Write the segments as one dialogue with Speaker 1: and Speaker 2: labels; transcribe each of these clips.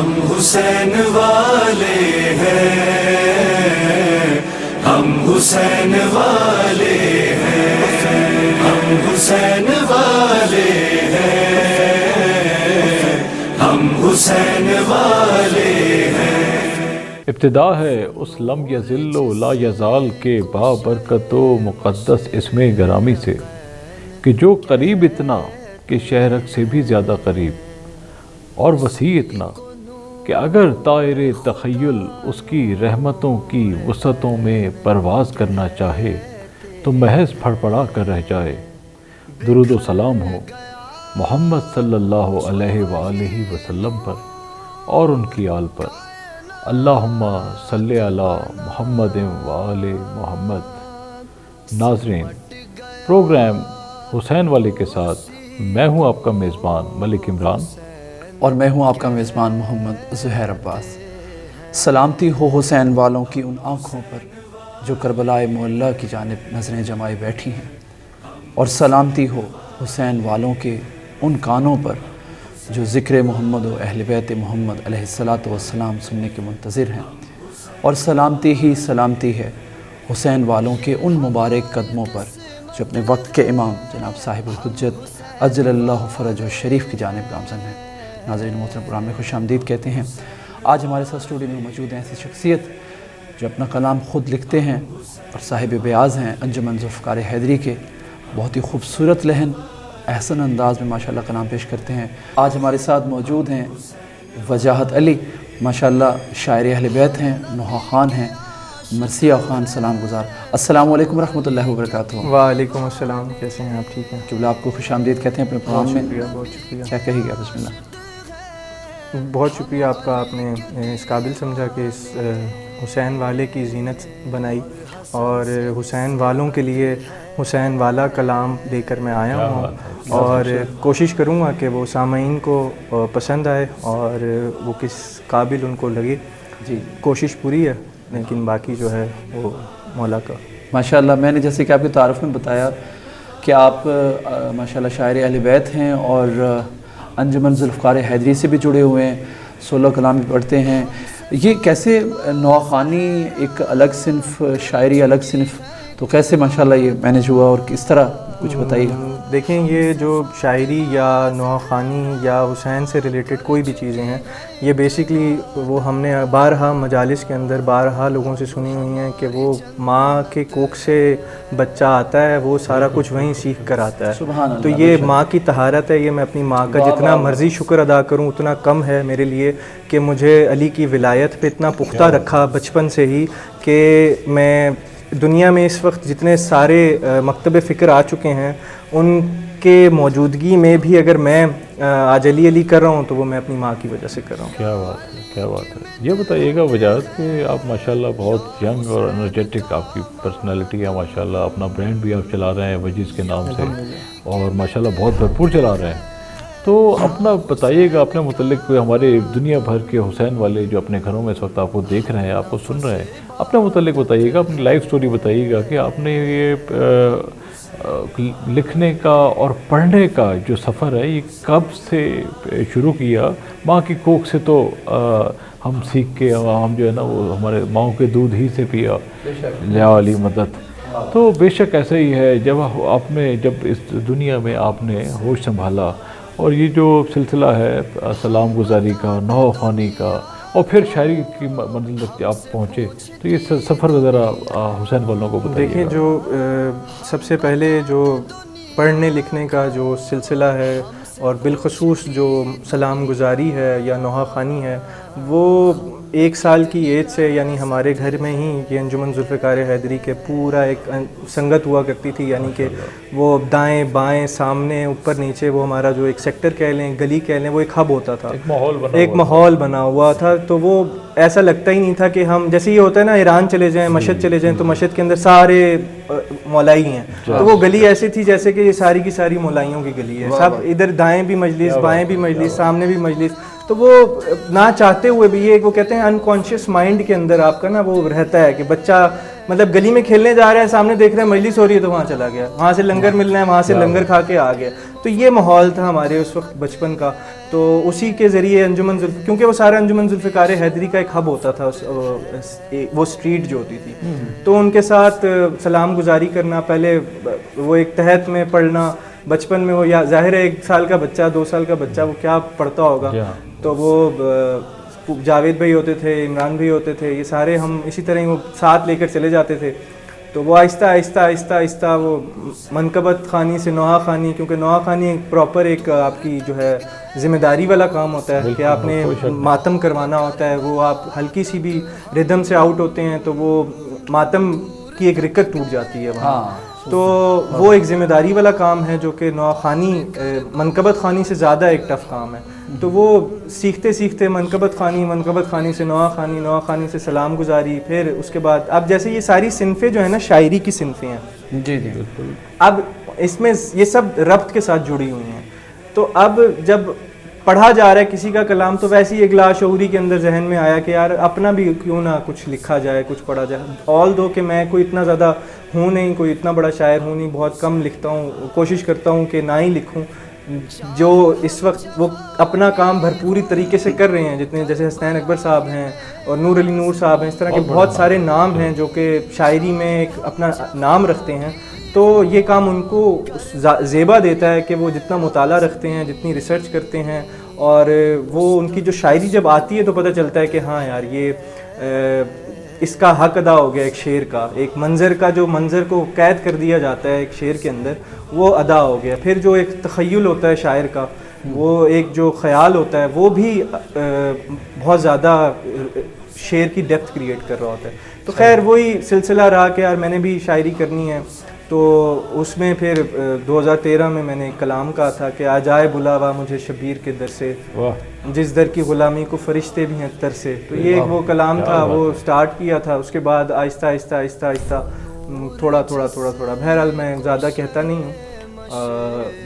Speaker 1: ہم حسین والے ہیں، ہم حسین والے ہیں، ہم حسین والے ہیں، ہم حسین والے ہیں۔
Speaker 2: ابتدا ہے اس لم یزل و لا یزال کے بابرکت و مقدس اسم گرامی سے، کہ جو قریب اتنا کہ شہرک سے بھی زیادہ قریب، اور وسیع اتنا کہ اگر طائر تخیل اس کی رحمتوں کی وسعتوں میں پرواز کرنا چاہے تو محض پھڑپڑا کر رہ جائے۔ درود و سلام ہو محمد صلی اللہ علیہ وآلہ وسلم پر اور ان کی آل پر۔ اللہم صلی علی محمد وآل محمد۔ ناظرین، پروگرام حسین والے کے ساتھ میں ہوں آپ کا میزبان ملک عمران،
Speaker 3: اور میں ہوں آپ کا میزبان محمد ظہیر عباس۔ سلامتی ہو حسین والوں کی ان آنکھوں پر جو کربلائے معلیٰ کی جانب نظریں جمائے بیٹھی ہیں، اور سلامتی ہو حسین والوں کے ان کانوں پر جو ذکر محمد و اہل بیت محمد علیہ الصلاۃ والسلام سننے کے منتظر ہیں، اور سلامتی ہی سلامتی ہے حسین والوں کے ان مبارک قدموں پر جو اپنے وقت کے امام جناب صاحب الحجت عجل اللہ فرجہ الشریف کی جانب گامزن ہیں۔ ناظرین محترم، پروگرام میں خوش آمدید کہتے ہیں۔ آج ہمارے ساتھ اسٹوڈیو میں موجود ہیں ایسی شخصیت جو اپنا کلام خود لکھتے ہیں اور صاحب بیاض ہیں انجمن ذوالفقار حیدری کے، بہت ہی خوبصورت لحن احسن انداز میں ماشاءاللہ کلام پیش کرتے ہیں۔ آج ہمارے ساتھ موجود ہیں وجاہت علی، ماشاءاللہ شاعر اہل بیت ہیں، نوحہ خان ہیں، مرثیہ خان سلام گزار۔ السلام علیکم ورحمۃ اللہ وبرکاتہ۔
Speaker 4: وعلیکم السلام، کیسے ہیں آپ؟ ٹھیک ہیں
Speaker 3: قبلہ، آپ کو خوش آمدید کہتے ہیں اپنے پروگرام میں۔
Speaker 4: بہت شکریہ۔
Speaker 3: کیا کہیے گا؟ بسم اللہ۔
Speaker 4: بہت شکریہ آپ کا، آپ نے اس قابل سمجھا کہ اس حسین والے کی زینت بنائی، اور حسین والوں کے لیے حسین والا کلام لے کر میں آیا ہوں، اور کوشش کروں گا کہ وہ سامعین کو پسند آئے اور وہ کس قابل ان کو لگے۔
Speaker 3: جی،
Speaker 4: کوشش پوری ہے، لیکن باقی جو ہے وہ مولا کا۔
Speaker 3: ماشاءاللہ، میں نے جیسے کہ آپ کے تعارف میں بتایا کہ آپ ماشاءاللہ شاعر اہل بیت ہیں اور انجمن ذوالفقار حیدری سے بھی جڑے ہوئے ہیں، 16 کلام بھی پڑھتے ہیں۔ یہ کیسے نوحہ خوانی ایک الگ صنف، شاعری الگ صنف، تو کیسے ماشاءاللہ یہ مینیج ہوا اور کس طرح کچھ بتائیے؟
Speaker 4: دیکھیں، یہ جو شاعری یا نوحہ خوانی یا حسین سے ریلیٹڈ کوئی بھی چیزیں ہیں، یہ بیسکلی وہ ہم نے بارہا مجالس کے اندر بارہا لوگوں سے سنی ہوئی ہیں کہ وہ ماں کے کوکھ سے بچہ آتا ہے، وہ سارا کچھ وہیں سیکھ کر آتا ہے۔
Speaker 3: سبحان اللہ۔
Speaker 4: تو یہ ماں کی طہارت ہے، یہ میں اپنی ماں کا جتنا مرضی شکر ادا کروں اتنا کم ہے میرے لیے کہ مجھے علی کی ولایت پہ اتنا پختہ رکھا بچپن سے ہی کہ میں دنیا میں اس وقت جتنے سارے مکتب فکر آ چکے ہیں ان کے موجودگی میں بھی اگر میں آج علی علی کر رہا ہوں تو وہ میں اپنی ماں کی وجہ سے کر رہا ہوں۔
Speaker 2: کیا بات ہے، کیا بات ہے۔ یہ بتائیے گا وجاہت کہ آپ ماشاءاللہ بہت ینگ اور انرجیٹک آپ کی پرسنالٹی ہے، ماشاءاللہ اپنا برانڈ بھی آپ چلا رہے ہیں وجیز کے نام سے، اور ماشاءاللہ بہت بھرپور چلا رہے ہیں، تو اپنا بتائیے گا اپنے متعلق، ہمارے دنیا بھر کے حسین والے جو اپنے گھروں میں اس وقت آپ کو دیکھ رہے ہیں، آپ کو سن رہے ہیں، اپنے متعلق بتائیے گا، اپنی لائف سٹوری بتائیے گا کہ آپ نے یہ لکھنے کا اور پڑھنے کا جو سفر ہے یہ کب سے شروع کیا؟ ماں کی کوکھ سے تو ہم سیکھ کے ہم جو ہے نا وہ ہمارے ماؤں کے دودھ ہی سے پیا، یا علی مدد، تو بے شک ایسا ہی ہے۔ جب آپ نے جب اس دنیا میں آپ نے ہوش سنبھالا اور یہ جو سلسلہ ہے سلام گزاری کا، نوحہ خوانی کا، اور پھر شاعری کی منزل تک آپ پہنچے، تو یہ سفر وغیرہ حسین والوں کو بتائیے۔
Speaker 4: دیکھیں، جو سب سے پہلے جو پڑھنے لکھنے کا جو سلسلہ ہے اور بالخصوص جو سلام گزاری ہے یا نوحہ خوانی ہے، وہ 1 سال کی ایج سے، یعنی ہمارے گھر میں ہی یہ انجمن ذوالفقار حیدری کے پورا ایک سنگت ہوا کرتی تھی، یعنی کہ وہ دائیں بائیں سامنے اوپر نیچے، وہ ہمارا جو ایک سیکٹر کہہ لیں، گلی کہہ لیں، وہ ایک ہب ہوتا تھا، ایک ماحول بنا ہوا تھا۔ تو وہ ایسا لگتا ہی نہیں تھا کہ ہم، جیسے یہ ہوتا ہے نا ایران چلے جائیں، مشہد چلے جائیں تو مشہد کے اندر سارے مولائی ہیں، تو وہ گلی ایسی تھی جیسے کہ یہ ساری کی ساری مولائیوں کی گلی ہے، سب ادھر دائیں بھی مجلس، بائیں بھی مجلس، سامنے بھی مجلس۔ تو وہ نہ چاہتے ہوئے بھی، یہ وہ کہتے ہیں انکانشیس مائنڈ کے اندر آپ کا نا وہ رہتا ہے کہ بچہ مطلب گلی میں کھیلنے جا رہے ہیں, سامنے دیکھ رہے ہیں مجلس ہو رہی ہے تو وہاں چلا گیا, وہاں سے لنگر ملنا ہے وہاں سے لنگر کھا کے آ گیا. تو یہ ماحول تھا ہمارے اس وقت بچپن کا. تو اسی کے ذریعے انجمن کیونکہ وہ سارا انجمن ذوالفقار حیدری کا ایک ہب ہوتا تھا, وہ اسٹریٹ جو ہوتی تھی, تو ان کے ساتھ سلام گزاری کرنا, پہلے وہ ایک تحت میں پڑھنا بچپن میں, وہ یا ظاہر ہے 1 سال کا بچہ 2 سال کا بچہ وہ کیا پڑھتا ہوگا. تو وہ جاوید بھائی ہوتے تھے, عمران بھائی ہوتے تھے, یہ سارے ہم اسی طرح ہی وہ ساتھ لے کر چلے جاتے تھے. تو وہ آہستہ آہستہ آہستہ آہستہ وہ منقبت خوانی سے نوحہ خوانی, کیونکہ نوحہ خوانی ایک پراپر ایک آپ کی جو ہے ذمہ داری والا کام ہوتا ہے کہ آپ نے ماتم کروانا ہوتا ہے. وہ آپ ہلکی سی بھی ردم سے آؤٹ ہوتے ہیں تو وہ ماتم کی ایک رکت ٹوٹ جاتی ہے وہاں. تو وہ ایک ذمہ داری والا کام ہے جو کہ نوحہ خوانی منقبت خوانی سے زیادہ ایک ٹف کام ہے. تو وہ سیکھتے سیکھتے منقبت خوانی سے نوحہ خوانی, نوحہ خوانی سے سلام گزاری, پھر اس کے بعد اب جیسے یہ ساری صنفیں جو ہیں نا شاعری کی صنفیں ہیں,
Speaker 3: جی جی بالکل,
Speaker 4: اب اس میں یہ سب ربط کے ساتھ جڑی ہوئی ہیں. تو اب جب پڑھا جا رہا ہے کسی کا کلام تو ویسے ہی ایک لاشعوری کے اندر ذہن میں آیا کہ یار اپنا بھی کیوں نہ کچھ لکھا جائے, کچھ پڑھا جائے. آل دو کہ میں کوئی اتنا زیادہ ہوں نہیں, کوئی اتنا بڑا شاعر ہوں نہیں, بہت کم لکھتا ہوں, کوشش کرتا ہوں کہ نہ ہی لکھوں. جو اس وقت وہ اپنا کام بھرپوری طریقے سے کر رہے ہیں, جتنے جیسے حسنین اکبر صاحب ہیں اور نور علی نور صاحب ہیں, اس طرح کے بہت سارے نام ہیں جو کہ شاعری میں ایک اپنا نام رکھتے ہیں. تو یہ کام ان کو زیبا دیتا ہے کہ وہ جتنا مطالعہ رکھتے ہیں, جتنی ریسرچ کرتے ہیں, اور وہ ان کی جو شاعری جب آتی ہے تو پتہ چلتا ہے کہ ہاں یار یہ اس کا حق ادا ہو گیا. ایک شعر کا, ایک منظر کا, جو منظر کو قید کر دیا جاتا ہے ایک شعر کے اندر, وہ ادا ہو گیا. پھر جو ایک تخیل ہوتا ہے شاعر کا, وہ ایک جو خیال ہوتا ہے, وہ بھی بہت زیادہ شعر کی ڈیپتھ کریٹ کر رہا ہوتا ہے. تو خیر وہی سلسلہ رہا کہ یار میں نے بھی شاعری کرنی ہے. تو اس میں پھر 2013 میں نے ایک کلام کہا تھا کہ آ جائے بلاوا مجھے شبیر کے در سے, جس در کی غلامی کو فرشتے بھی ہیں تر سے. تو یہ ایک وہ کلام تھا, وہ سٹارٹ کیا تھا. اس کے بعد آہستہ آہستہ آہستہ آہستہ تھوڑا تھوڑا تھوڑا تھوڑا, بہرحال میں زیادہ کہتا نہیں ہوں,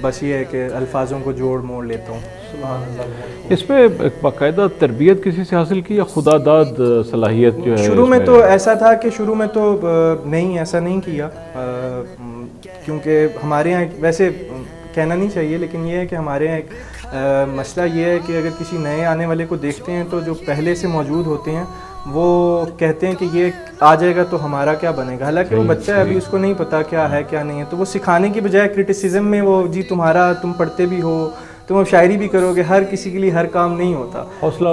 Speaker 4: بس یہ ہے کہ الفاظوں کو جوڑ موڑ لیتا ہوں. سبحان اللہ.
Speaker 2: اس میں ایک باقاعدہ تربیت کسی سے حاصل کی یا خدا داد صلاحیت جو ہے؟
Speaker 4: شروع میں تو ایسا تھا کہ شروع میں تو نہیں, ایسا نہیں کیا, کیونکہ ہمارے یہاں ویسے کہنا نہیں چاہیے لیکن یہ ہے کہ ہمارے یہاں ایک مسئلہ یہ ہے کہ اگر کسی نئے آنے والے کو دیکھتے ہیں تو جو پہلے سے موجود ہوتے ہیں وہ کہتے ہیں کہ یہ آ جائے گا تو ہمارا کیا بنے گا. حالانکہ وہ بچہ ہے, ابھی اس کو نہیں پتا کیا ہے کیا نہیں ہے. تو وہ سکھانے کی بجائے کرٹیسزم میں وہ جی تمہارا, تم پڑھتے بھی ہو, تم اب شاعری بھی کرو گے, ہر کسی کے لیے ہر کام نہیں ہوتا.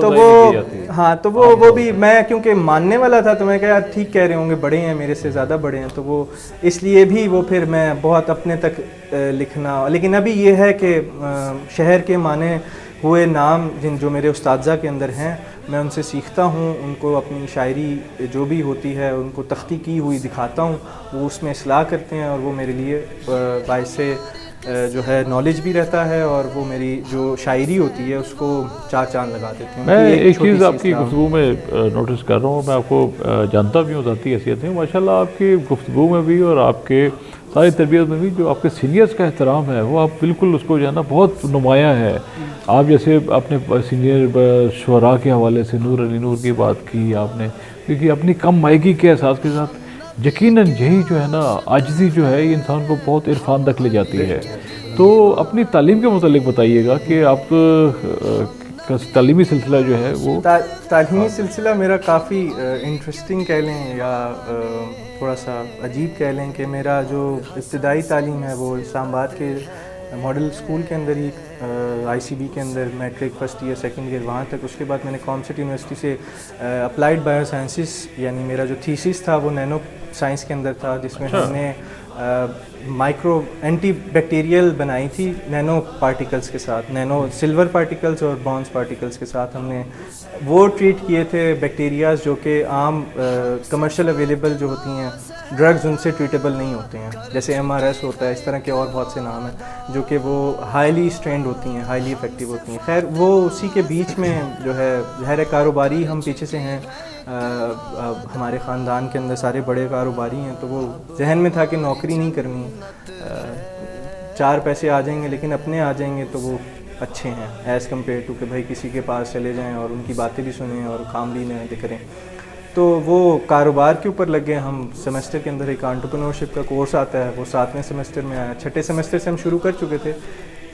Speaker 4: تو وہ ہاں, تو وہ بھی میں کیونکہ ماننے والا تھا تو میں کہا یار ٹھیک کہہ رہے ہوں گے, بڑے ہیں میرے سے زیادہ بڑے ہیں, تو وہ اس لیے بھی وہ پھر میں بہت اپنے تک لکھنا. لیکن ابھی یہ ہے کہ شہر کے مانے ہوئے نام جو میرے اساتذہ کے اندر ہیں, میں ان سے سیکھتا ہوں, ان کو اپنی شاعری جو بھی ہوتی ہے ان کو تختی کی ہوئی دکھاتا ہوں, وہ اس میں اصلاح کرتے ہیں, اور وہ میرے لیے باعث جو ہے نالج بھی رہتا ہے, اور وہ میری جو شاعری ہوتی ہے اس کو چار چاند لگا دیتے ہیں.
Speaker 2: میں ایک چیز آپ کی گفتگو میں نوٹس کر رہا ہوں, میں آپ کو جانتا بھی ہوں ذاتی حیثیت ہے, ماشاء اللہ آپ کی گفتگو میں بھی اور آپ کے ساری تربیت میں بھی جو آپ کے سینئرز کا احترام ہے وہ آپ بالکل اس کو جو ہے نا بہت نمایاں ہے. آپ جیسے اپنے سینئر شعراء کے حوالے سے نور علی نور کی بات کی آپ نے, کیونکہ اپنی کم مائگی کے احساس کے ساتھ یقیناً یہی جو ہے نا عاجزی جو ہے یہ انسان کو بہت عرفان تک لے جاتی ہے. تو اپنی تعلیم کے متعلق بتائیے گا کہ آپ کا تعلیمی سلسلہ جو ہے وہ
Speaker 4: تعلیمی سلسلہ میرا کافی انٹرسٹنگ کہہ لیں یا تھوڑا سا عجیب کہہ لیں کہ میرا جو ابتدائی تعلیم ہے وہ اسلام آباد کے ماڈل اسکول کے اندر ہی, آئی سی بی کے اندر matric first year second year وہاں تک. اس کے بعد میں نے کامسٹ یونیورسٹی سے اپلائیڈ بایو سائنسز, یعنی میرا جو تھیسس تھا وہ نینو سائنس کے اندر تھا, جس میں ہم نے مائکرو اینٹی بیکٹیریل بنائی تھی نینو پارٹیکلز کے ساتھ, نینو سلور پارٹیکلز اور برونز پارٹیکلز کے ساتھ ہم نے وہ ٹریٹ کیے تھے بیکٹیریاز جو کہ عام کمرشل اویلیبل جو ہوتی ہیں ڈرگز ان سے ٹریٹیبل نہیں ہوتے ہیں, جیسے MRS ہوتا ہے, اس طرح کے اور بہت سے نام ہیں جو کہ وہ ہائیلی اسٹرینڈ ہوتی ہیں, ہائیلی افیکٹیو ہوتی ہیں. خیر وہ اسی کے بیچ میں جو ہے ظاہر کاروباری ہم پیچھے سے ہیں, ہمارے خاندان کے اندر سارے بڑے کاروباری ہیں, تو وہ ذہن میں تھا کہ نوکری نہیں کرنی, 4 پیسے آ جائیں گے لیکن اپنے آ جائیں گے تو وہ اچھے ہیں ایز کمپیئر ٹو کہ بھائی کسی کے پاس چلے جائیں اور ان کی باتیں بھی سنیں اور کام بھی نہ کریں. تو وہ کاروبار کے اوپر لگ گئے ہم. سیمسٹر کے اندر ایک انٹرپرینورشپ کا کورس آتا ہے, وہ 7ویں سیمسٹر میں آیا. 6ٹھے سیمسٹر سے ہم شروع کر چکے تھے,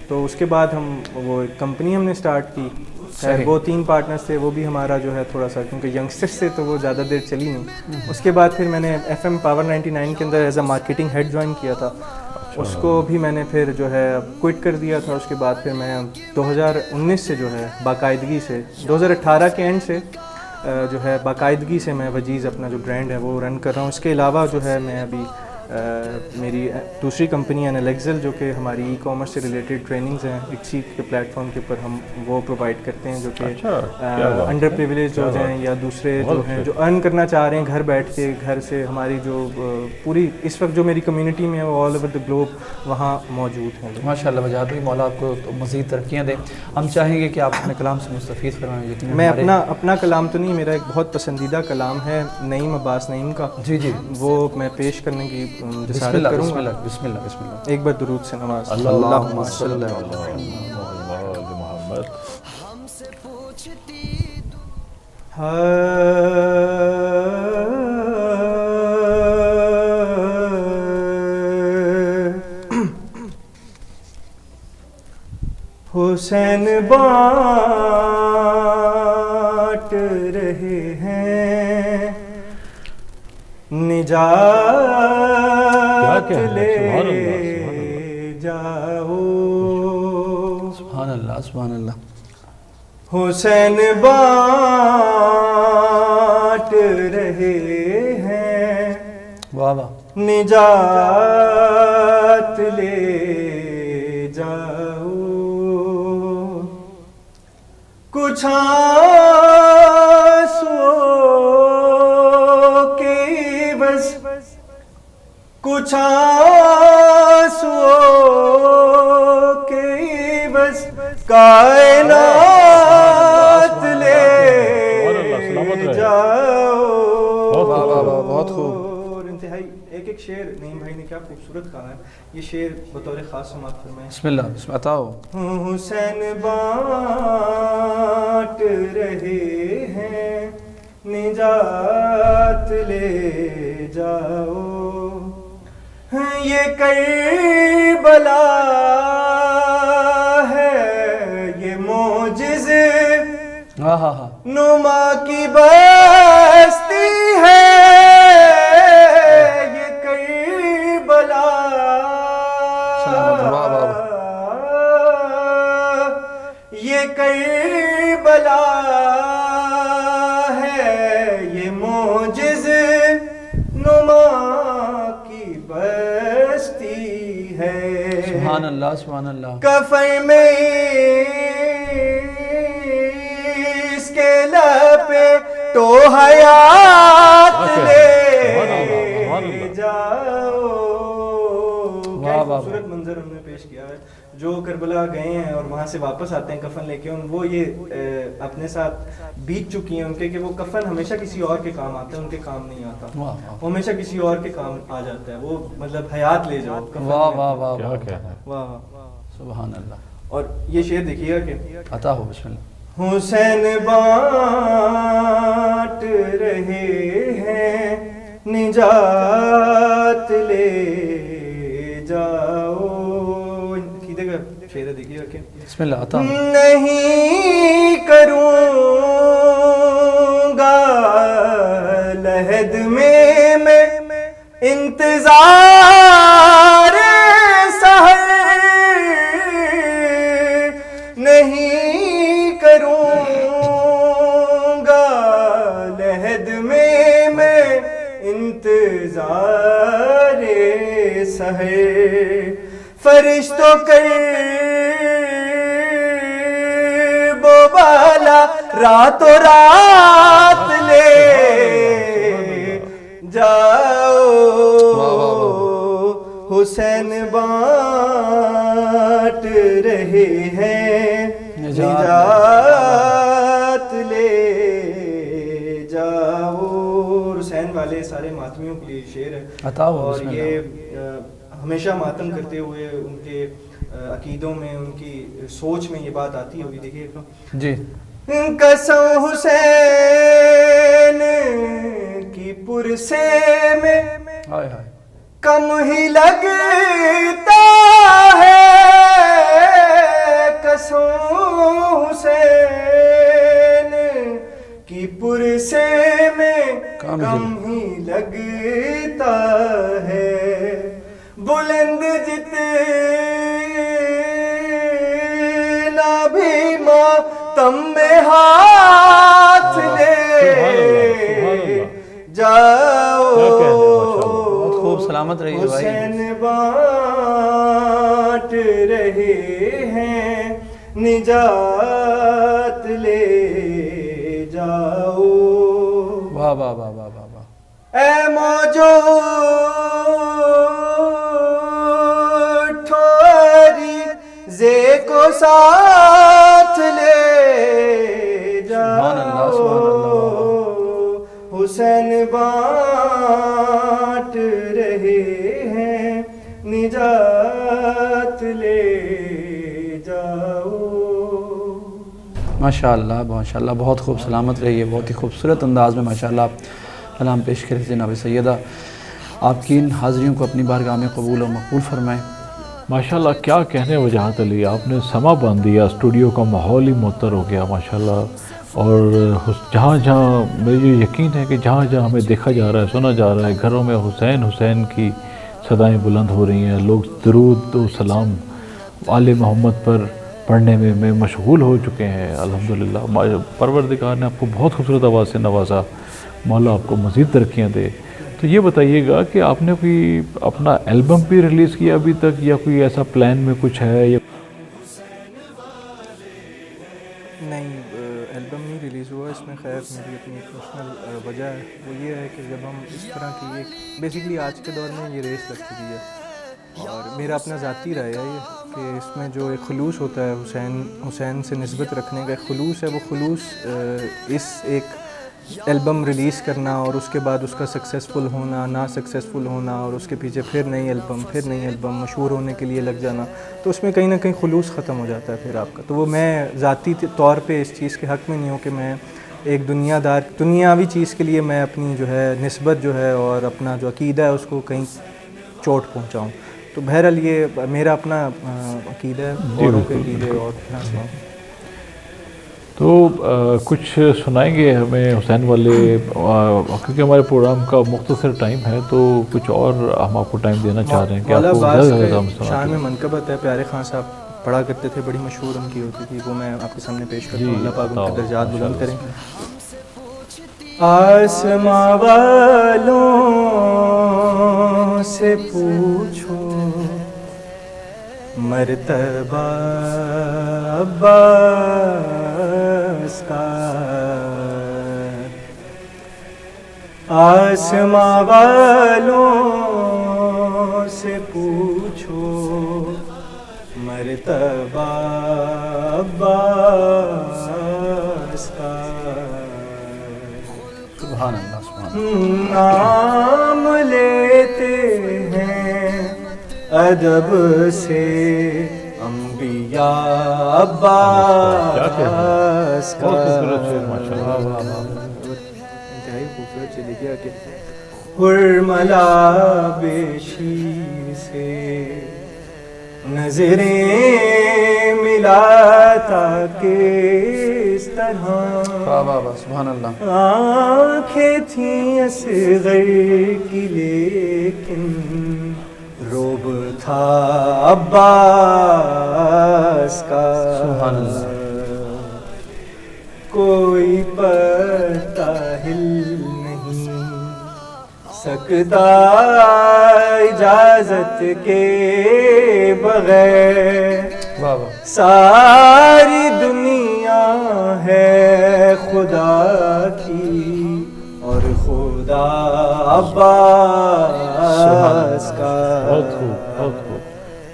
Speaker 4: تو اس کے بعد ہم وہ ایک کمپنی ہم نے اسٹارٹ کی. وہ 3 پارٹنرس تھے, وہ بھی ہمارا جو ہے تھوڑا سا کیونکہ ینگسٹرس سے تو وہ زیادہ دیر چلی نہیں. اس کے بعد پھر میں نے FM پاور 99 کے اندر as a marketing head join کیا تھا. اس کو بھی میں نے پھر جو ہے کوئٹ کر دیا تھا. اس کے بعد پھر میں 2019 سے جو ہے باقاعدگی سے 2018 کے اینڈ سے جو ہے باقاعدگی سے میں وجیز اپنا جو برانڈ ہے وہ رن کر رہا ہوں. اس کے علاوہ جو ہے میں ابھی میری دوسری کمپنی ہے Nalexel, جو کہ ہماری ای کامرس سے ریلیٹڈ ٹریننگز ہیں ایکسی کے پلیٹ فارم کے اوپر ہم وہ پرووائڈ کرتے ہیں, جو کہ انڈر پریویلیج جو ہیں یا دوسرے جو ہیں جو ارن کرنا چاہ رہے ہیں گھر بیٹھ کے. گھر سے ہماری جو پوری اس وقت جو میری کمیونٹی میں ہے وہ آل اوور دا گلوب وہاں موجود ہیں.
Speaker 3: ماشاء اللہ وجاہت بھائی, مولا آپ کو مزید ترقیاں دیں. ہم چاہیں گے کہ آپ اپنے کلام سے مستفید فرمائیں.
Speaker 4: میں اپنا کلام تو نہیں, میرا ایک بہت پسندیدہ کلام ہے نعیم عباس نعیم کا.
Speaker 3: جی جی,
Speaker 4: وہ میں پیش کرنے کی
Speaker 3: بسم اللہ بسم اللہ بسم اللہ بسم اللہ.
Speaker 4: ایک بار درود سے نواز.
Speaker 3: اللہم صلی اللہ
Speaker 2: محمد.
Speaker 4: حسین بانٹ رہے ہیں نجات لے جاؤ.
Speaker 3: سبحان اللہ سبحان اللہ.
Speaker 4: حسین بانٹ رہے ہیں
Speaker 3: واہ واہ.
Speaker 4: نجات لے جاؤ. کچھ آنسوؤں کی بس کچھ آنسوؤں کی بس کائنات لے جاؤ.
Speaker 3: بہت خوب.
Speaker 4: انتہائی ایک شعر نعیم بھائی نے کیا خوبصورت کہا ہے. یہ شعر بطور خاص سماعت فرمائیں.
Speaker 3: بسم اللہ بسم اللہ. عطا ہو.
Speaker 4: حسین بانٹ رہے ہیں نجات لے جاؤ. یہ کربلا ہے یہ معجزے نما کی بستی ہے. یہ کربلا یہ کربلا ہے یہ معجزے نما کی بستی ہے.
Speaker 3: سبحان اللہ سبحان اللہ.
Speaker 4: کفن میں اس کے لپے تو حیات لے جاؤ. کیا خوبصورت منظر ہم نے پیش کیا ہے. جو کربلا گئے ہیں اور وہاں سے واپس آتے ہیں کفن لے کے, وہ یہ اپنے ساتھ بیت چکی ہیں ان کے کہ وہ کفن ہمیشہ کسی اور کے کام آتا ہے, ان کے کام نہیں آتا. وہ ہمیشہ کسی اور کے کام آ جاتا ہے. وہ مطلب حیات لے جاؤ.
Speaker 3: واہ واہ واہ
Speaker 4: واہ
Speaker 3: سبحان اللہ.
Speaker 4: اور یہ شعر دیکھیے گا کہ
Speaker 3: عطا ہو. بسم اللہ.
Speaker 4: حسین بانٹ رہے ہیں نجات لے جاؤ. شعر دیکھیے کہ
Speaker 3: بسم اللہ. عطا ہو.
Speaker 4: نہیں کروں گا لحد میں انتظار سحر. نہیں کروں گا لحد میں انتظار سحر. فرشتوں کر بالا راتوں رات لے جاؤ. حسین بانٹ رہے ہیں نجات لے جاؤ. حسین والے سارے ماتمیوں کے لیے شعر ہے. اور یہ ہمیشہ ماتم کرتے ہوئے ان کے عقیدوں میں ان کی سوچ میں یہ بات آتی ہوگی. دیکھیے
Speaker 3: جی.
Speaker 4: قسم حسین سے میں
Speaker 3: ہائے ہائے
Speaker 4: کم ہی لگتا ہے قسم حسین کی پرسے میں کم ہی لگتا ہے بلند جتنا بھی ماتم میں ہاتھ لے جاؤ
Speaker 3: بہت خوب سلامت رہیے بھائی
Speaker 4: حسین بانٹ رہے ہیں نجات لے جاؤ
Speaker 3: واہ واہ واہ واہ واہ واہ
Speaker 4: اے موجو ٹھوری زے کو ساتھ لے
Speaker 3: سبحان اللہ سبحان اللہ
Speaker 4: حسین بانٹ رہے ہیں نجات لے جاؤ
Speaker 3: ماشاءاللہ ماشاءاللہ بہت خوب سلامت رہی ہے بہت ہی خوبصورت انداز میں ماشاءاللہ آپ کلام پیش کرتے تھے جناب سیدہ آپ کی ان حاضریوں کو اپنی بارگاہ میں قبول و مقبول فرمائیں
Speaker 2: ماشاءاللہ کیا کہنے وجاہت علی آپ نے سما باندھ دیا اسٹوڈیو کا ماحول ہی معطر ہو گیا ماشاءاللہ اور جہاں جہاں مجھے یقین ہے کہ جہاں جہاں ہمیں دیکھا جا رہا ہے سنا جا رہا ہے گھروں میں حسین حسین کی صدائیں بلند ہو رہی ہیں لوگ درود و سلام آل محمد پر پڑھنے میں مشغول ہو چکے ہیں الحمدللہ پروردگار نے آپ کو بہت خوبصورت آواز سے نوازا مولا آپ کو مزید ترقیاں دے تو یہ بتائیے گا کہ آپ نے کوئی اپنا البم بھی ریلیز کیا ابھی تک یا کوئی ایسا پلان میں کچھ ہے یا
Speaker 4: نہیں البم نہیں ریلیز ہوا اس میں خیر میری اپنی پرسنل وجہ ہے وہ یہ ہے کہ جب ہم اس طرح کی ایک بیسیکلی آج کے دور میں یہ ریس لگ چکی ہے اور میرا اپنا ذاتی رائے ہے یہ کہ اس میں جو ایک خلوص ہوتا ہے حسین سے نسبت رکھنے کا ایک خلوص ہے وہ خلوص اس ایک البم ریلیز کرنا اور اس کے بعد اس کا سکسیزفل ہونا نا سکسیزفل ہونا اور اس کے پیچھے پھر نئی البم مشہور ہونے کے لیے لگ جانا تو اس میں کہیں نہ کہیں خلوص ختم ہو جاتا ہے پھر آپ کا تو وہ میں ذاتی طور پہ اس چیز کے حق میں نہیں ہوں کہ میں ایک دنیاوی چیز کے لیے میں اپنی جو ہے نسبت جو ہے اور اپنا جو عقیدہ ہے اس کو کہیں چوٹ پہنچاؤں تو بہرحال یہ میرا اپنا عقیدہ ہے اوروں کے عقیدے اور
Speaker 2: تو کچھ سنائیں گے ہمیں حسین والے کیونکہ ہمارے پروگرام کا مختصر ٹائم ہے تو کچھ اور ہم آپ کو ٹائم دینا چاہ رہے ہیں کہ آپ کو
Speaker 4: شان میں منقبت ہے پیارے خان صاحب پڑھا کرتے تھے بڑی مشہور ان کی ہوتی تھی وہ میں آپ کے سامنے پیش کرتا ہوں اللہ پاک ان کے درجات بلند کریں آسماں والوں سے پوچھو مرتبہ عباس کا آسماں والوں سے پوچھو مرتبہ عباس کا
Speaker 3: سبحان اللہ سبحان
Speaker 4: نام لیتے ہیں ادب سے انبیاء عباس کا انتہائی خوبصورت سے لکھا کہ حرملا بیشی سے نظریں ملاتا کس طرح
Speaker 3: سبحان اللہ
Speaker 4: آنکھیں تھیں اصغر کی لیکن روب تھا عباس کا
Speaker 3: سبحان اللہ
Speaker 4: کوئی پتہ ہل نہیں سکتا اجازت کے بغیر ساری دنیا ہے خدا کی اور خدا عباس کا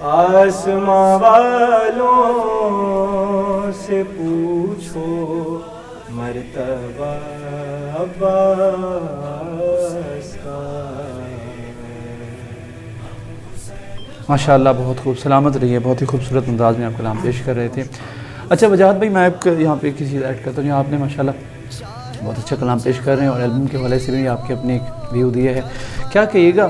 Speaker 4: آسماں والوں سے پوچھو مرتبہ عباس کا
Speaker 3: ماشاءاللہ بہت خوب سلامت رہی ہے بہت ہی خوبصورت انداز میں آپ کلام پیش کر رہے تھے اچھا وجاہت بھائی میں آپ یہاں پہ کسی چیز ایڈ کرتا ہوں آپ نے ماشاءاللہ بہت اچھا کلام پیش کر رہے ہیں اور البم کے حوالے سے بھی آپ کے اپنے ایک ویو دیے ہے. کیا کہیے گا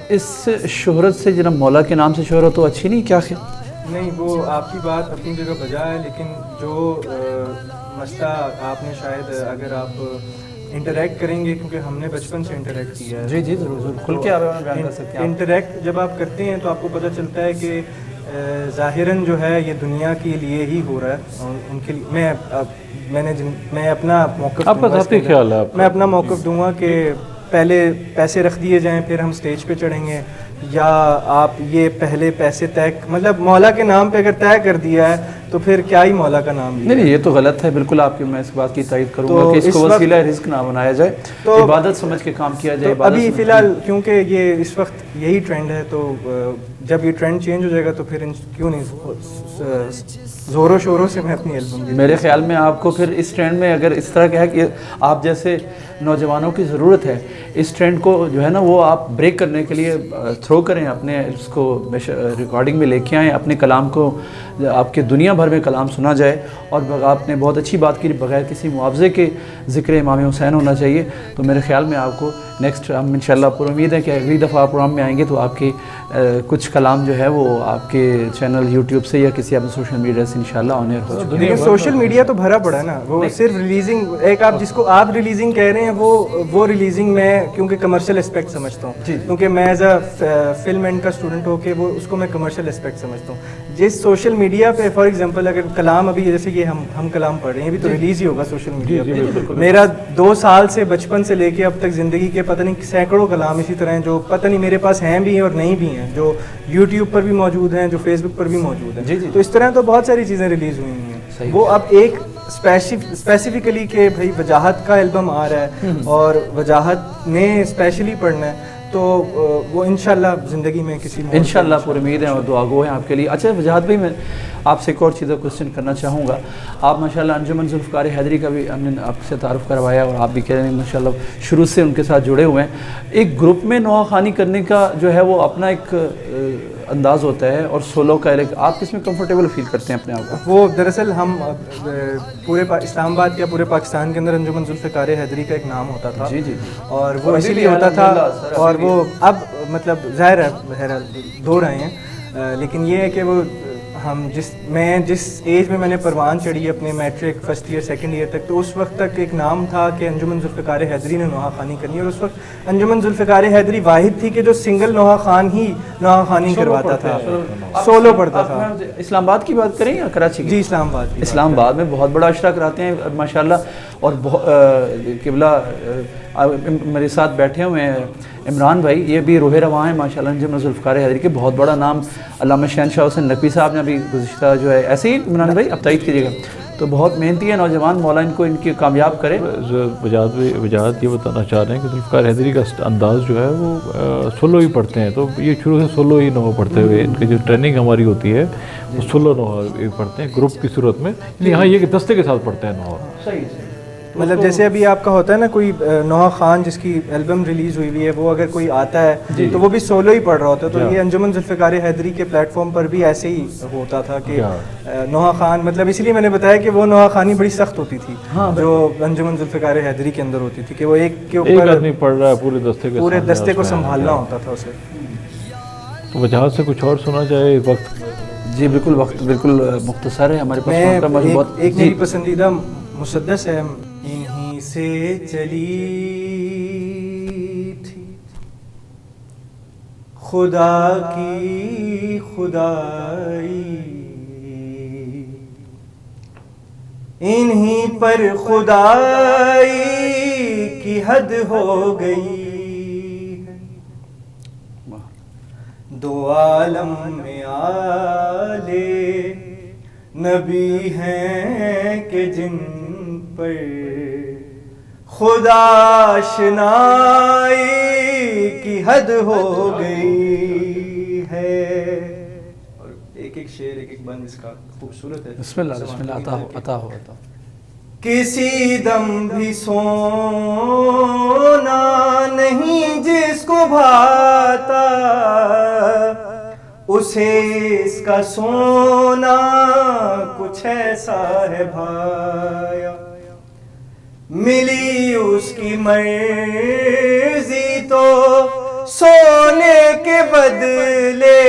Speaker 3: اس شہرت سے، جناب مولا کے نام سے شہرت تو اچھی نہیں، کیا خیال؟
Speaker 4: نہیں، وہ آپ کی بات اپنی جگہ بجا ہے، لیکن جو مسئلہ آپ نے شاید اگر آپ انٹریکٹ کریں گے، کیونکہ ہم نے بچپن سے انٹریکٹ کیا ہے.
Speaker 3: جی جی ضرور ضرور، کھل کے آپ بیان کر سکتے ہیں.
Speaker 4: انٹریکٹ جب آپ کرتے ہیں تو آپ کو پتہ چلتا ہے کہ ظاہراً جو ہے یہ دنیا کے لیے ہی ہو رہا ہے، اور ان کے لیے میں اپنا موقف،
Speaker 2: آپ کا ذاتی خیال ہے،
Speaker 4: میں اپنا موقف دوں گا کہ پہلے پیسے رکھ دیے جائیں پھر ہم سٹیج پہ چڑھیں گے، یا آپ یہ پہلے پیسے طے، مطلب مولا کے نام پہ اگر طے کر دیا ہے تو پھر کیا ہی مولا کا نام لیا.
Speaker 3: نہیں یہ تو غلط ہے بالکل، آپ کی میں اس بات کی تائید کروں گا کہ اس کو وسیلہ رزق نہ بنایا جائے، تو عبادت سمجھ کے کام کیا جائے.
Speaker 4: ابھی فی الحال کیونکہ یہ اس وقت یہی ٹرینڈ ہے، تو جب یہ ٹرینڈ چینج ہو جائے گا تو پھر کیوں نہیں زور و شوروں سے میں اپنی البم. میرے
Speaker 3: خیال میں آپ کو پھر اس ٹرینڈ میں اگر اس طرح کا ہے کہ آپ جیسے نوجوانوں کی ضرورت ہے، اس ٹرینڈ کو جو ہے نا وہ آپ بریک کرنے کے لیے تھرو کریں، اپنے اس کو ریکارڈنگ میں لے کے آئیں، اپنے کلام کو آپ کے دنیا بھر میں کلام سنا جائے. اور آپ نے بہت اچھی بات کی، بغیر کسی معاوضے کے ذکر امام حسین ہونا چاہیے. تو میرے خیال میں آپ کو نیکسٹ ہم انشاءاللہ پورا امید ہے کہ اگلی دفعہ آپ پروگرام میں آئیں گے تو آپ کے کچھ کلام جو ہے وہ آپ کے چینل یوٹیوب سے یا کسی اپنے سوشل میڈیا سے انشاءاللہ آن ایئر ہو چکے ہیں.
Speaker 4: سوشل میڈیا تو بھرا پڑا ہے نا، وہ صرف ریلیزنگ، ایک آپ جس کو آپ ریلیزنگ کہہ رہے ہیں وہ ریلیزنگ میں کیونکہ کمرشل اسپیکٹ سمجھتا ہوں، کیونکہ میں ایز اے فلم اینڈ کا اسٹوڈنٹ ہو کے وہ اس کو میں کمرشل اسپیکٹ سمجھتا ہوں. جس سوشل میڈیا پہ فار ایگزامپل اگر کلام ابھی جیسے کہ ہم کلام پڑھ رہے ہیں، ابھی تو ریلیز ہی ہوگا سوشل میڈیا پہ. میرا 2 سال سے بچپن سے لے کے اب تک زندگی کے پتہ نہیں سینکڑوں کلام اسی طرح ہیں جو پتہ نہیں میرے پاس ہیں بھی ہیں اور نہیں بھی ہیں، جو یوٹیوب پر بھی موجود ہیں، جو فیس بک پر بھی موجود ہیں. تو اس طرح تو بہت ساری چیزیں ریلیز ہوئی ہیں. وہ اب ایک اسپیسیفکلی کہ بھائی وجاہت کا البم آ رہا ہے اور وجاہت نے اسپیشلی پڑھنا ہے، تو وہ انشاءاللہ زندگی میں کسی میں
Speaker 3: انشاءاللہ پوری امید ہے اور دعا گو ہیں آپ کے لیے. اچھا وجاہت بھائی، میں آپ سے ایک اور چیز کوشچن کرنا چاہوں گا. آپ ماشاءاللہ انجمن ذوالفقار حیدری کا بھی ہم نے آپ سے تعارف کروایا اور آپ بھی کہہ رہے ہیں ماشاءاللہ شروع سے ان کے ساتھ جڑے ہوئے ہیں. ایک گروپ میں نوحہ خوانی کرنے کا جو ہے وہ اپنا ایک انداز ہوتا ہے اور سولو کا آپ کس میں کمفرٹیبل فیل کرتے ہیں اپنے آپ کو؟
Speaker 4: وہ دراصل ہم پورے اسلام آباد یا پورے پاکستان کے اندر انجمن ذوالفقار حیدری کا ایک نام ہوتا تھا.
Speaker 3: جی جی.
Speaker 4: اور وہ اسی لیے ہوتا تھا، اور وہ اب مطلب ظاہر ہے دور آئے ہیں، لیکن یہ ہے کہ وہ ہم جس ایج میں نے پروان چڑھی اپنے matric first year second year تک، تو اس وقت تک ایک نام تھا کہ انجمن ذوالفقار حیدری نے نوحہ خوانی کرنی ہے. اور اس وقت انجمن ذوالفقار حیدری واحد تھی کہ جو سنگل نوحہ خوان ہی نوحہ خوانی کرواتا تھا، سولو پڑھتا تھا.
Speaker 3: اسلام آباد کی بات کریں یا کراچی کی؟
Speaker 4: جی اسلام آباد.
Speaker 3: اسلام آباد میں بہت بڑا اشتراک کراتے ہیں ماشاءاللہ. اور قبلہ میرے ساتھ بیٹھے ہوئے ہیں عمران بھائی، یہ بھی روح رواں ہیں ماشاءاللہ انجمن ذوالفقار حیدری کے. بہت بڑا نام علامہ شہنشاہ حسین نقوی صاحب نے ابھی گزشتہ جو ہے ایسے ہی عمران بھائی اب تائید کیجیے گا، تو بہت محنتی ہے نوجوان، مولا ان کو ان کی کامیاب کرے.
Speaker 2: وجاہت یہ بتانا چاہ رہے ہیں کہ ذوالفقار حیدری کا انداز جو ہے وہ سولو ہی پڑھتے ہیں، تو یہ شروع سے سولو ہی نوحہ پڑھتے ہوئے ان کی جو ٹریننگ ہماری ہوتی ہے وہ سولو نوحہ پڑھتے ہیں گروپ کی صورت میں. یہاں یہ کہ دستے کے ساتھ پڑھتے ہیں نوحہ.
Speaker 3: صحیح.
Speaker 4: مطلب جیسے ابھی آپ کا ہوتا ہے نا کوئی نوحہ خوان جس کی البم ریلیز ہوئی ہوئی ہے، وہ اگر کوئی آتا ہے تو وہ بھی سولو ہی پڑھ رہا ہوتا ہے. تو یہ انجمن ذوالفقار حیدری کے پلیٹ فارم پر بھی ایسے ہی ہوتا تھا کہ نوحہ خوان، مطلب اس لیے میں نے بتایا کہ وہ نوحہ خوانی بڑی سخت ہوتی تھی جو انجمن ذوالفقار حیدری کے اندر ہوتی تھی، کہ وہ ایک کے اوپر
Speaker 2: آدمی پڑھ رہا ہے پورے دستے
Speaker 4: کو سنبھالنا ہوتا تھا اسے.
Speaker 2: تو وجاہت سے کچھ اور سنا جائے وقت؟
Speaker 3: جی بالکل، وقت بالکل مختصر ہے ہمارے پاس.
Speaker 4: ایک میری پسندیدہ مسدس ہے، انہی سے چلی تھی خدا کی خدائی، انہی پر خدائی کی حد ہو گئی، دو عالم میں آلے نبی ہیں کہ جن پر خدا شنائی کی حد ہو گئی ہے. اور ایک شعر ایک بند اس کا خوبصورت ہے.
Speaker 3: بسم اللہ عطا ہو.
Speaker 4: کسی دم بھی سونا نہیں جس کو بھاتا، اسے اس کا سونا کچھ ایسا ہے بھایا. ملی اس کی مرضی تو سونے کے بدلے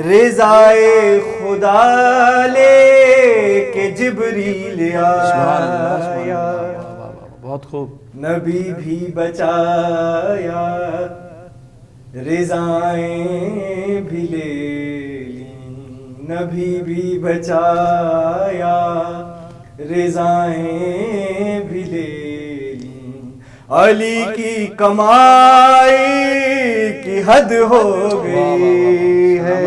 Speaker 4: رضائے خدا لے کے جبریل آیا.
Speaker 3: بہت خوب.
Speaker 4: نبی بھی بچایا رضائیں بھی لے لیں. نبی بھی بچایا رضائیں بھی لے لیں. علی کی کمائی کی حد ہو گئی ہے.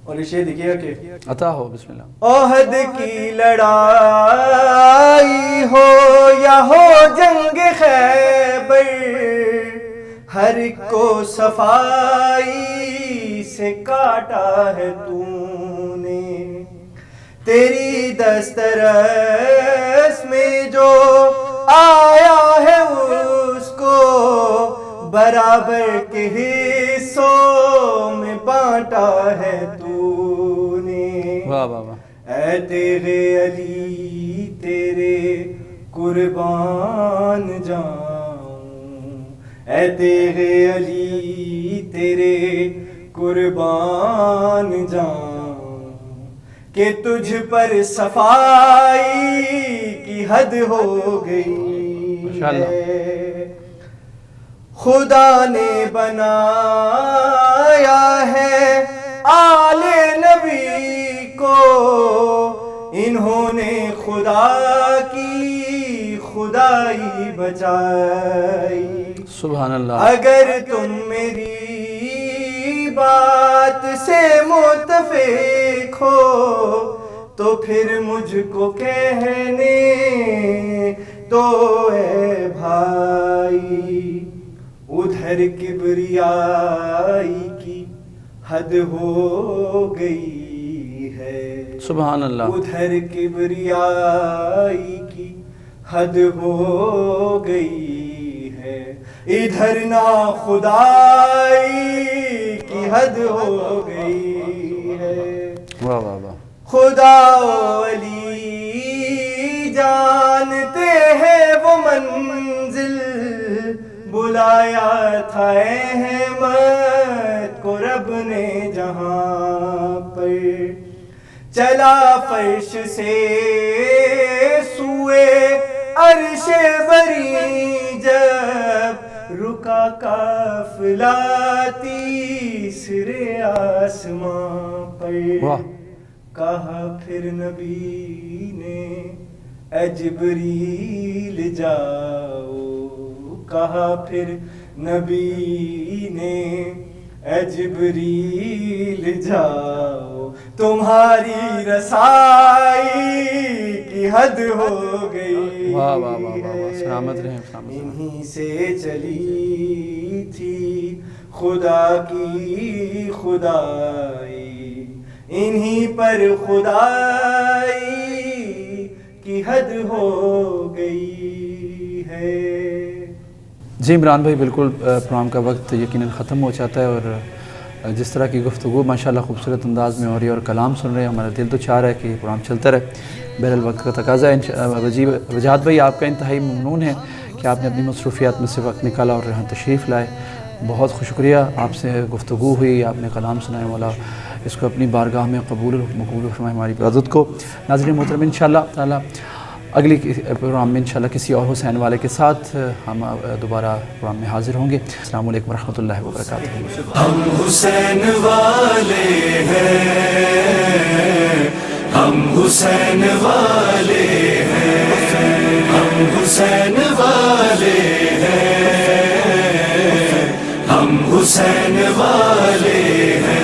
Speaker 4: اور یہ شعر دیکھیے گا کہ
Speaker 3: عطا ہو. بسم اللہ.
Speaker 4: احد کی لڑائی ہو یا ہو جنگ خیبر ہر ایک کو صفائی سے کاٹا ہے تو نے. تیری دسترس میں جو آیا ہے اس کو برابر کے حصوں میں بانٹا ہے تو نے.
Speaker 3: واہ واہ واہ.
Speaker 4: اے تیرے علی تیرے قربان جاؤں. اے تیرے علی تیرے قربان جاؤں کہ تجھ پر صفائی کی حد ہو گئی ہے. خدا نے بنایا ہے آل نبی کو انہوں نے خدا کی خدائی بچائی.
Speaker 3: سبحان اللہ.
Speaker 4: اگر تم میری بات سے متفق ہو تو پھر مجھ کو کہنے تو اے بھائی. ادھر کبریائی کی حد ہو گئی ہے.
Speaker 3: سبحان اللہ.
Speaker 4: ادھر کبریائی کی حد ہو گئی ہے. ادھر نا خدائی کی حد ہو گئی ہے.
Speaker 3: واہ واہ واہ.
Speaker 4: خدا و علی جانتے ہیں وہ منزل بلایا تھا احمد کو رب نے جہاں پر. چلا فرش سے سوئے عرش بری جب رکا قافلہ تیسرے آسمان پر. کہا پھر نبی نے اے جبریل جاؤ. کہا پھر نبی نے اے جبریل جاؤ تمہاری رسائی کی حد ہو گئی.
Speaker 3: واہ واہ واہ واہ. سلامت رہیں.
Speaker 4: انہی سے چلی تھی خدا کی خدائی. انہی پر خدائی کی حد ہو گئی ہے.
Speaker 3: جی عمران بھائی بالکل پروگرام کا وقت یقیناً ختم ہو جاتا ہے اور جس طرح کی گفتگو ماشاءاللہ خوبصورت انداز میں ہو رہی ہے اور کلام سن رہے ہیں ہمارا دل تو چاہ رہا ہے کہ یہ پروگرام چلتا رہے. بہرحال وقت کا تقاضا ہے. وجاہت بھائی آپ کا انتہائی ممنون ہے کہ آپ نے اپنی مصروفیات میں سے وقت نکالا اور یہاں تشریف لائے. بہت شکریہ. آپ سے گفتگو ہوئی, آپ نے کلام سنائے. مولا اس کو اپنی بارگاہ میں مقبول فرمائے ہماری عبادت کو. ناظرین محترم انشاءاللہ تعالی اگلی پروگرام میں انشاءاللہ کسی اور حسین والے کے ساتھ ہم دوبارہ پروگرام میں حاضر ہوں گے. السلام علیکم ورحمۃ اللہ وبرکاتہ.
Speaker 1: ہم حسین والے ہیں, ہم حسین والے ہیں, ہم حسین والے ہیں, ہم حسین والے ہیں.